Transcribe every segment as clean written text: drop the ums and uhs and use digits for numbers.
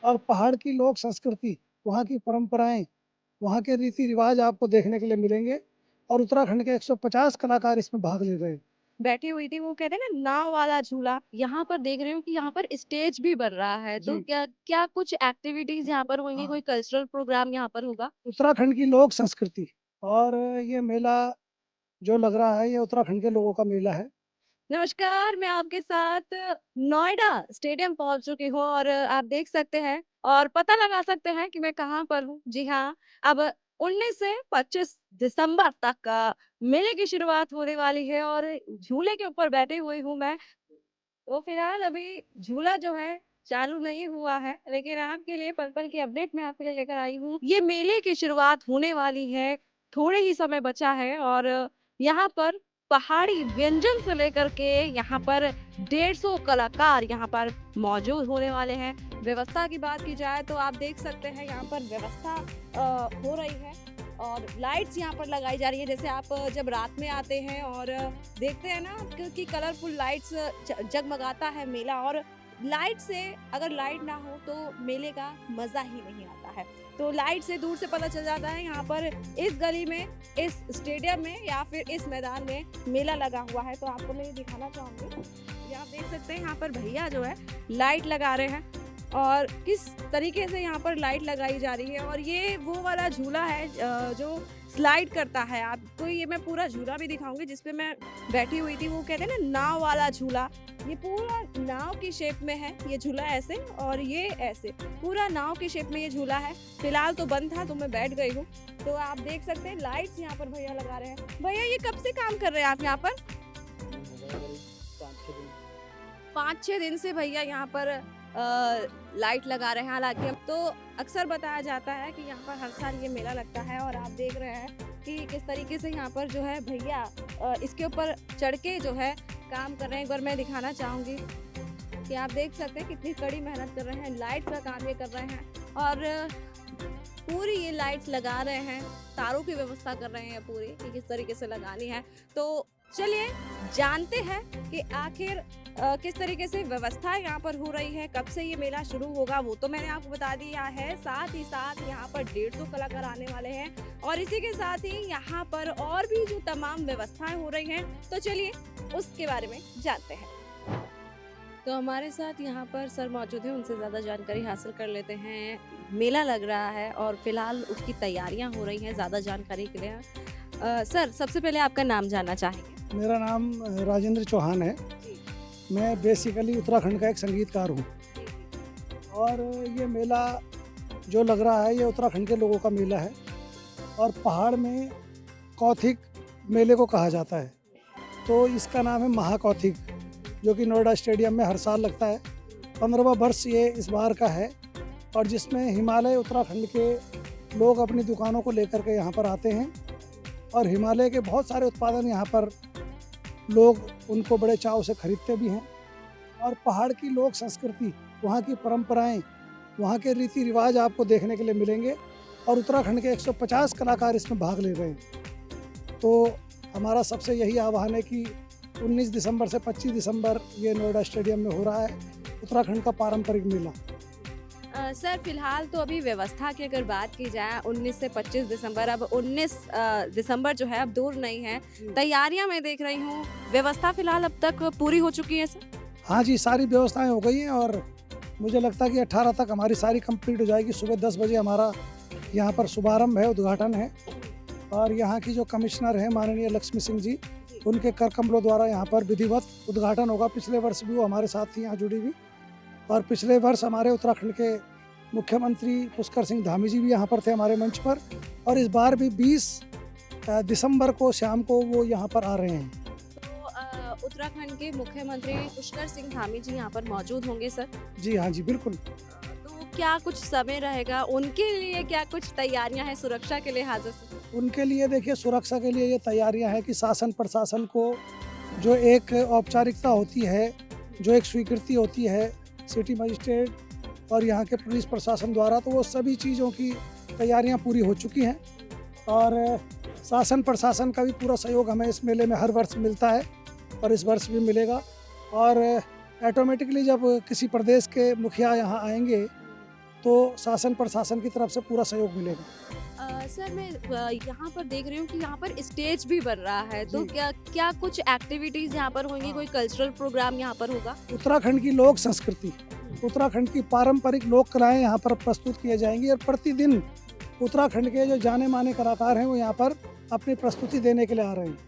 और पहाड़ की लोक संस्कृति, वहाँ की परंपराएं, वहाँ के रीति रिवाज आपको देखने के लिए मिलेंगे। और उत्तराखंड के 150 कलाकार इसमें भाग ले रहे हैं। बैठी हुई थी, वो कहते हैं ना नाव वाला झूला, यहाँ पर देख रही हूँ कि यहाँ पर स्टेज भी बन रहा है। तो जी। क्या क्या कुछ एक्टिविटीज़ यहाँ पर होंगी, हाँ, कोई कल्चरल प्रोग्राम यहाँ पर होगा? उत्तराखंड की लोक संस्कृति और ये मेला जो लग रहा है, ये उत्तराखंड के लोगों का मेला है। नमस्कार, मैं आपके साथ नोएडा स्टेडियम पहुँच चुकी हूँ और आप देख सकते हैं और पता लगा सकते हैं कि मैं कहाँ पर हूँ। जी हाँ, अब 19 से 25 दिसंबर तक का मेले की शुरुआत होने वाली है और झूले के ऊपर बैठी हुई हूँ मैं। तो फिलहाल अभी झूला जो है चालू नहीं हुआ है, लेकिन आपके लिए पल-पल की अपडेट मैं आपके लिए लेकर आई हूँ। ये मेले की शुरुआत होने वाली है, थोड़े ही समय बचा है और यहाँ पर पहाड़ी व्यंजन से लेकर के यहाँ पर 150 कलाकार यहाँ पर मौजूद होने वाले हैं। व्यवस्था की बात की जाए तो आप देख सकते हैं यहाँ पर व्यवस्था हो रही है और लाइट्स यहाँ पर लगाई जा रही है। जैसे आप जब रात में आते हैं और देखते हैं ना कि कलरफुल लाइट्स जगमगाता है मेला और लाइट से अगर लाइट ना हो तो मेले का मजा ही नहीं आता है। तो लाइट से दूर से पता चल जाता है यहाँ पर इस गली में, इस स्टेडियम में या फिर इस मैदान में मेला लगा हुआ है। तो आपको मैं ये दिखाना चाहूंगी। ये आप देख सकते हैं यहाँ पर भैया जो है लाइट लगा रहे हैं और किस तरीके से यहाँ पर लाइट लगाई जा रही है और ये वो वाला झूला है जो स्लाइड करता है। आपको ये मैं पूरा झूला भी दिखाऊंगी जिसपे मैं बैठी हुई थी। वो कहते हैं ना नाव वाला झूला, ये पूरा नाव की शेप में है। ये झूला ऐसे और ये ऐसे पूरा नाव की शेप में ये झूला है। फिलहाल तो बंद था तो मैं बैठ गई हूँ। तो आप देख सकते हैं लाइट्स यहाँ पर भैया लगा रहे हैं। भैया ये कब से काम कर रहे हैं आप यहाँ पर? 5-6 दिन से भैया यहाँ पर लाइट लगा रहे हैं। हालाँकि अब तो अक्सर बताया जाता है कि यहाँ पर हर साल ये मेला लगता है और आप देख रहे हैं कि किस तरीके से यहाँ पर जो है भैया इसके ऊपर चढ़ के जो है काम कर रहे हैं। एक बार मैं दिखाना चाहूँगी कि आप देख सकते हैं कितनी कड़ी मेहनत कर रहे हैं, लाइट का काम ये कर रहे हैं और पूरी ये लाइट्स लगा रहे हैं, तारों की व्यवस्था कर रहे हैं पूरी कि किस तरीके से लगानी है। तो चलिए जानते हैं कि आखिर किस तरीके से व्यवस्था यहाँ पर हो रही है, कब से ये मेला शुरू होगा वो तो मैंने आपको बता दिया है। साथ ही साथ यहाँ पर 150 कलाकार आने वाले हैं और इसी के साथ ही यहाँ पर और भी जो तमाम व्यवस्थाएं हो रही हैं, तो चलिए उसके बारे में जानते हैं। तो हमारे साथ यहाँ पर सर मौजूद हैं, उनसे ज़्यादा जानकारी हासिल कर लेते हैं। मेला लग रहा है और फिलहाल उसकी तैयारियाँ हो रही हैं, ज़्यादा जानकारी के लिए सर सबसे पहले आपका नाम जानना चाहेंगे? मेरा नाम राजेंद्र चौहान है। जी, मैं बेसिकली उत्तराखंड का एक संगीतकार हूँ। जी, जी। और ये मेला जो लग रहा है, ये उत्तराखंड के लोगों का मेला है। और पहाड़ में कौथिग मेले को कहा जाता है। तो इसका नाम है महाकौथिग, जो कि नोएडा स्टेडियम में हर साल लगता है। 15वां वर्ष ये इस बार का है। और जिसमें हिमालय उत्तराखंड के लोग अपनी दुकानों को लेकर के यहाँ पर आते हैं और हिमालय के बहुत सारे उत्पादन यहाँ पर लोग उनको बड़े चाव से खरीदते भी हैं। और पहाड़ की लोक संस्कृति, वहाँ की परंपराएं, वहाँ के रीति रिवाज आपको देखने के लिए मिलेंगे। और उत्तराखंड के 150 कलाकार इसमें भाग ले रहे हैं। तो हमारा सबसे यही आह्वान है कि 19 दिसंबर से 25 दिसंबर ये नोएडा स्टेडियम में हो रहा है उत्तराखंड का पारंपरिक मेला। सर फिलहाल तो अभी व्यवस्था की अगर बात की जाए 19 से 25 दिसंबर, अब 19 दिसंबर जो है अब दूर नहीं है। तैयारियां मैं देख रही हूँ, व्यवस्था फिलहाल अब तक पूरी हो चुकी है सर? हाँ जी, सारी व्यवस्थाएं हो गई हैं और मुझे लगता है कि 18 तक हमारी सारी कंप्लीट हो जाएगी। सुबह 10 बजे हमारा यहाँ पर शुभारंभ है, उद्घाटन है। और यहाँ की जो कमिश्नर हैं माननीय लक्ष्मी सिंह जी, उनके कर कमलों द्वारा यहाँ पर विधिवत उद्घाटन होगा। पिछले वर्ष भी वो हमारे साथ थी यहाँ जुड़ी हुई। और पिछले वर्ष हमारे उत्तराखंड के मुख्यमंत्री पुष्कर सिंह धामी जी भी यहाँ पर थे हमारे मंच पर। और इस बार भी 20 दिसंबर को शाम को वो यहाँ पर आ रहे हैं। तो उत्तराखंड के मुख्यमंत्री पुष्कर सिंह धामी जी यहाँ पर मौजूद होंगे सर? जी हाँ जी, बिल्कुल। तो क्या कुछ समय रहेगा उनके लिए, क्या कुछ तैयारियां हैं सुरक्षा के लिहाज से? उनके लिए देखिए, सुरक्षा के लिए ये तैयारियां हैं कि शासन प्रशासन को जो एक औपचारिकता होती है, जो एक स्वीकृति होती है सिटी मजिस्ट्रेट और यहाँ के पुलिस प्रशासन द्वारा, तो वो सभी चीज़ों की तैयारियां पूरी हो चुकी हैं। और शासन प्रशासन का भी पूरा सहयोग हमें इस मेले में हर वर्ष मिलता है और इस वर्ष भी मिलेगा। और ऑटोमेटिकली जब किसी प्रदेश के मुखिया यहाँ आएंगे तो शासन प्रशासन की तरफ से पूरा सहयोग मिलेगा। सर मैं यहाँ पर देख रही हूँ कि यहाँ पर स्टेज भी बन रहा है, तो जी। क्या क्या कुछ एक्टिविटीज यहाँ पर होंगी, हाँ। कोई कल्चरल प्रोग्राम यहाँ पर होगा? उत्तराखंड की लोक संस्कृति, उत्तराखंड की पारंपरिक लोक कलाएं यहाँ पर प्रस्तुत किए जाएंगी और प्रतिदिन उत्तराखंड के जो जाने माने कलाकार हैं वो यहाँ पर अपनी प्रस्तुति देने के लिए आ रहे हैं।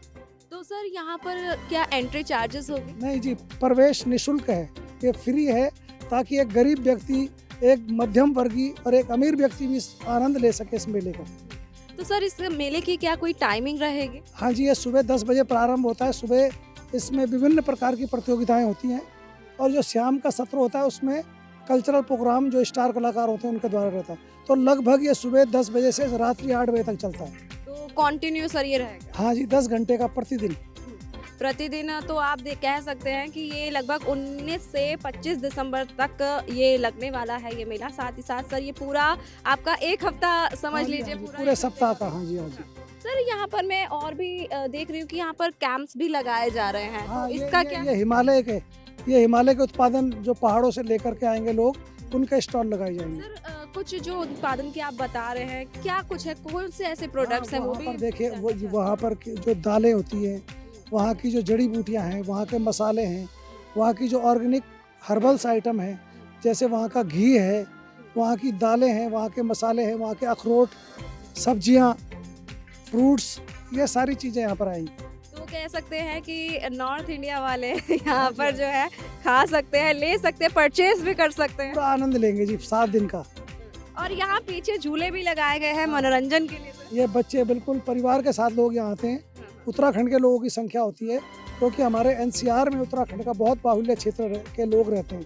तो सर यहाँ पर क्या एंट्री चार्जेस होगी? नहीं जी, प्रवेश निशुल्क है, ये फ्री है, ताकि एक गरीब व्यक्ति, एक मध्यम वर्गीय और एक अमीर व्यक्ति भी इस आनंद ले सके इस मेले का। तो सर इस मेले की क्या कोई टाइमिंग रहेगी? हाँ जी, ये सुबह 10 बजे प्रारंभ होता है। सुबह इसमें विभिन्न प्रकार की प्रतियोगिताएं होती हैं और जो शाम का सत्र होता है उसमें कल्चरल प्रोग्राम जो स्टार कलाकार होते हैं उनके द्वारा रहता है। तो लगभग ये सुबह 10 बजे से रात्रि 8 बजे तक चलता है। तो कंटिन्यू सर ये रहेगा? हाँ जी, 10 घंटे का प्रतिदिन। तो आप कह सकते हैं कि ये लगभग 19 से 25 दिसंबर तक ये लगने वाला है ये मेला। साथ ही साथ सर ये पूरा आपका एक हफ्ता समझ हाँ जी, लीजिए, हाँ जी, पूरा पूरे एक सप्ताह हफ्ते का। हाँ जी, हाँ जी। सर यहाँ पर मैं और भी देख रही हूँ कि यहाँ पर कैंप्स भी लगाए जा रहे हैं, हाँ, तो ये इसका ये, क्या? ये हिमालय के उत्पादन जो पहाड़ों से लेकर के आएंगे लोग, उनके स्टॉल लगाए जाएंगे। सर कुछ जो उत्पादन की आप बता रहे हैं, क्या कुछ है, कौन से ऐसे प्रोडक्ट्स हैं वो वहाँ भी पर देखिए, जानना वो चाहते हैं। वहाँ पर जो दालें होती हैं, वहाँ की जो जड़ी बूटियाँ हैं, वहाँ के मसाले हैं, वहाँ की जो ऑर्गेनिक हर्बल्स आइटम हैं, जैसे वहाँ का घी है, वहाँ की दालें हैं, वहाँ के मसाले हैं, वहाँ के अखरोट, सब्जियाँ, फ्रूट्स, ये सारी चीज़ें यहाँ पर आएंगी। तो कह सकते हैं कि नॉर्थ इंडिया वाले यहाँ पर जो है खा सकते हैं, ले सकते हैं, परचेज भी कर सकते हैं। पूरा आनंद लेंगे जी 7 दिन का। और यहाँ पीछे झूले भी लगाए गए हैं मनोरंजन के लिए सर। ये बच्चे बिल्कुल परिवार के साथ लोग यहाँ आते हैं। उत्तराखंड के लोगों की संख्या होती है, क्योंकि हमारे एनसीआर में उत्तराखंड का बहुत बाहुल्य क्षेत्र के लोग रहते हैं,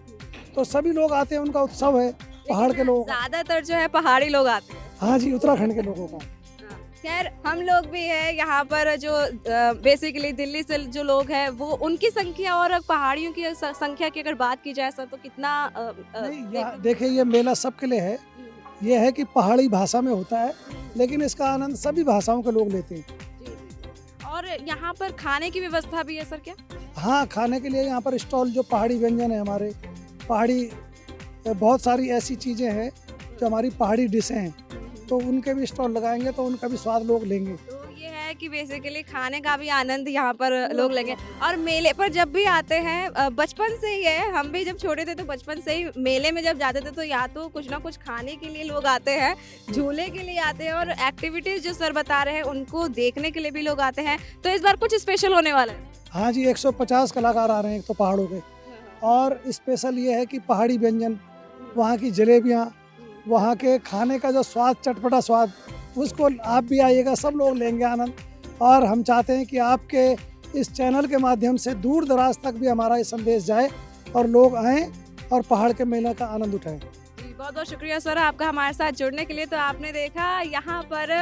तो सभी लोग आते हैं, उनका उत्सव है पहाड़ के लोगों का। ज्यादातर जो है पहाड़ी लोग आते हैं। हाँ जी, उत्तराखंड के लोगों का। खैर हम लोग भी है यहाँ पर, जो बेसिकली दिल्ली से जो लोग हैं वो उनकी संख्या और पहाड़ियों की संख्या की अगर बात की जाए सर, तो कितना नहीं, देखिए ये मेला सबके लिए है। ये है कि पहाड़ी भाषा में होता है, लेकिन इसका आनंद सभी भाषाओं के लोग लेते हैं। जी, जी। और यहाँ पर खाने की व्यवस्था भी है सर क्या? हाँ, खाने के लिए यहाँ पर स्टॉल, जो पहाड़ी व्यंजन है हमारे, पहाड़ी बहुत सारी ऐसी चीज़ें हैं जो हमारी पहाड़ी डिशें हैं, तो उनके भी स्टॉल लगाएंगे तो उनका भी स्वाद लोग लेंगे। तो ये है कि बेसिकली खाने का भी आनंद यहाँ पर लोग लेंगे। और मेले पर जब भी आते हैं, बचपन से ही है, हम भी जब छोटे थे तो बचपन से ही मेले में जब जाते थे तो या तो कुछ ना कुछ खाने के लिए लोग आते हैं, झूले के लिए आते हैं, और एक्टिविटीज जो सर बता रहे हैं उनको देखने के लिए भी लोग आते हैं। तो इस बार कुछ स्पेशल होने वाला है? हाँ जी, 150 कलाकार आ रहे हैं एक तो पहाड़ों के, और स्पेशल ये है कि पहाड़ी व्यंजन, वहाँ की जलेबियाँ, वहाँ के खाने का जो स्वाद, चटपटा स्वाद, उसको आप भी आइएगा, सब लोग लेंगे आनंद। और हम चाहते हैं कि आपके इस चैनल के माध्यम से दूर दराज तक भी हमारा ये संदेश जाए और लोग आएँ और पहाड़ के मेला का आनंद उठाएं। बहुत बहुत शुक्रिया सर आपका हमारे साथ जुड़ने के लिए। तो आपने देखा यहाँ पर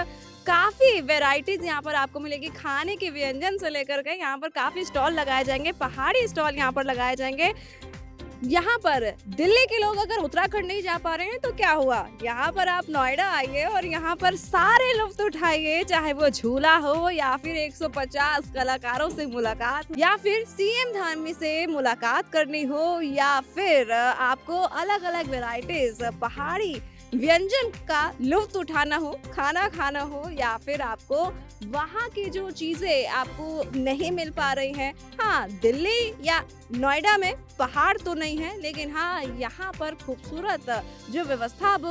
काफ़ी वेराइटीज यहाँ पर आपको मिलेगी, खाने के व्यंजन से लेकर के यहाँ पर काफ़ी स्टॉल लगाए जाएंगे, पहाड़ी स्टॉल यहाँ पर लगाए जाएंगे। यहाँ पर दिल्ली के लोग अगर उत्तराखंड नहीं जा पा रहे हैं तो क्या हुआ, यहाँ पर आप नोएडा आइए और यहाँ पर सारे लुत्फ उठाइए, चाहे वो झूला हो या फिर 150 कलाकारों से मुलाकात, या फिर सीएम धामी से मुलाकात करनी हो, या फिर आपको अलग अलग वेराइटीज पहाड़ी व्यंजन का लुत्फ उठाना हो, खाना खाना हो, या फिर आपको वहाँ की जो चीजें आपको नहीं मिल पा रही हैं। हाँ, दिल्ली या नोएडा में पहाड़ तो नहीं है, लेकिन हाँ यहाँ पर खूबसूरत जो व्यवस्था अब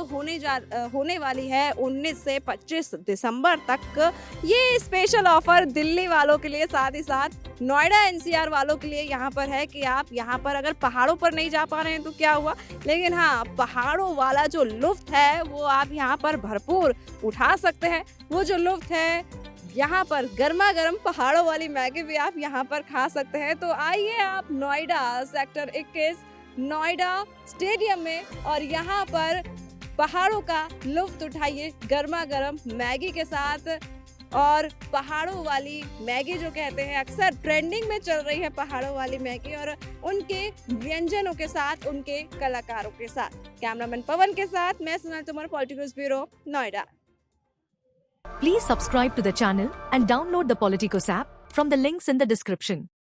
होने वाली है 19 से 25 दिसंबर तक, ये स्पेशल ऑफर दिल्ली वालों के लिए, साथ ही साथ नोएडा एनसीआर वालों के लिए यहाँ पर है कि आप यहाँ पर अगर पहाड़ों पर नहीं जा पा रहे हैं तो क्या हुआ, लेकिन हाँ पहाड़ों वाला जो लुत्फ है वो आप यहाँ पर भरपूर उठा सकते हैं। वो जो लुत्फ है, यहाँ पर गर्मा गर्म पहाड़ों वाली मैगी भी आप यहाँ पर खा सकते हैं। तो आइए आप नोएडा सेक्टर 21 नोएडा स्टेडियम में और यहाँ पर पहाड़ों का लुत्फ उठाइए गर्मा गर्म मैगी के साथ। और पहाड़ों वाली मैगी जो कहते हैं, अक्सर ट्रेंडिंग में चल रही है पहाड़ों वाली मैगी, और उनके व्यंजनों के साथ, उनके कलाकारों के साथ। कैमरामैन पवन के साथ मैं Sonal Tomar, politicals bureau, Noida. Please subscribe to the channel and download the Politicos app from the links in the description.